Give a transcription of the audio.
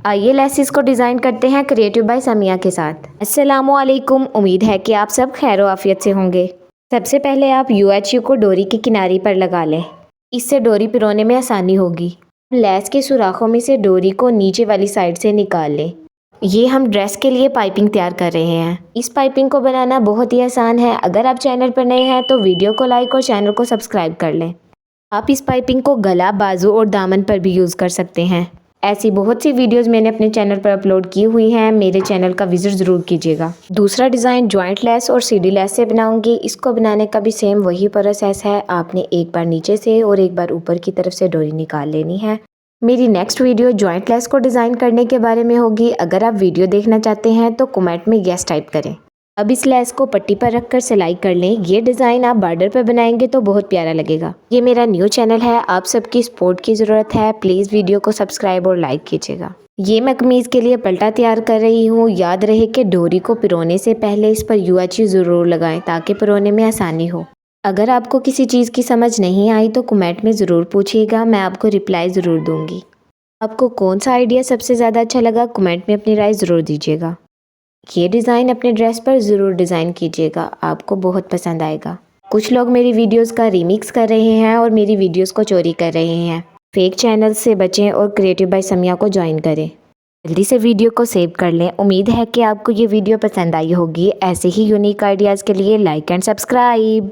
आइए लेसिस को डिज़ाइन करते हैं क्रिएटिव बाय समिया के साथ। अस्सलामुअलैकुम, उम्मीद है कि आप सब खैर आफियत से होंगे। सबसे पहले आप UHU को डोरी की किनारी पर लगा लें, इससे डोरी पिरोने में आसानी होगी। लेस के सुराखों में से डोरी को नीचे वाली साइड से निकाल लें। ये हम ड्रेस के लिए पाइपिंग तैयार कर रहे हैं। इस पाइपिंग को बनाना बहुत ही आसान है। अगर आप चैनल पर नए हैं तो वीडियो को लाइक और चैनल को सब्सक्राइब कर लें। आप इस पाइपिंग को गला, बाजू और दामन पर भी यूज़ कर सकते हैं। ऐसी बहुत सी वीडियोस मैंने अपने चैनल पर अपलोड की हुई हैं, मेरे चैनल का विजिट ज़रूर कीजिएगा। दूसरा डिज़ाइन जॉइंट लेस और सीढ़ी लेस से बनाऊंगी। इसको बनाने का भी सेम वही प्रोसेस है। आपने एक बार नीचे से और एक बार ऊपर की तरफ से डोरी निकाल लेनी है। मेरी नेक्स्ट वीडियो जॉइंट लेस को डिज़ाइन करने के बारे में होगी। अगर आप वीडियो देखना चाहते हैं तो कमेंट में यस टाइप करें। अब इस लेस को पट्टी पर रखकर सिलाई कर लें। ये डिज़ाइन आप बॉर्डर पर बनाएंगे तो बहुत प्यारा लगेगा। ये मेरा न्यू चैनल है, आप सबकी सपोर्ट की ज़रूरत है। प्लीज़ वीडियो को सब्सक्राइब और लाइक कीजिएगा। ये मैं कमीज़ के लिए पल्टा तैयार कर रही हूँ। याद रहे कि डोरी को पिरोने से पहले इस पर UHU ज़रूर लगाएं ताकि पिरोने में आसानी हो। अगर आपको किसी चीज़ की समझ नहीं आई तो कमेंट में ज़रूर पूछिएगा, मैं आपको रिप्लाई ज़रूर दूँगी। आपको कौन सा आइडिया सबसे ज़्यादा अच्छा लगा, कमेंट में अपनी राय ज़रूर दीजिएगा। ये डिज़ाइन अपने ड्रेस पर ज़रूर डिज़ाइन कीजिएगा, आपको बहुत पसंद आएगा। कुछ लोग मेरी वीडियोस का रीमिक्स कर रहे हैं और मेरी वीडियोस को चोरी कर रहे हैं। फेक चैनल से बचें और क्रिएटिव बाय समिया को ज्वाइन करें। जल्दी से वीडियो को सेव कर लें। उम्मीद है कि आपको ये वीडियो पसंद आई होगी। ऐसे ही यूनिक आइडियाज़ के लिए लाइक एंड सब्सक्राइब।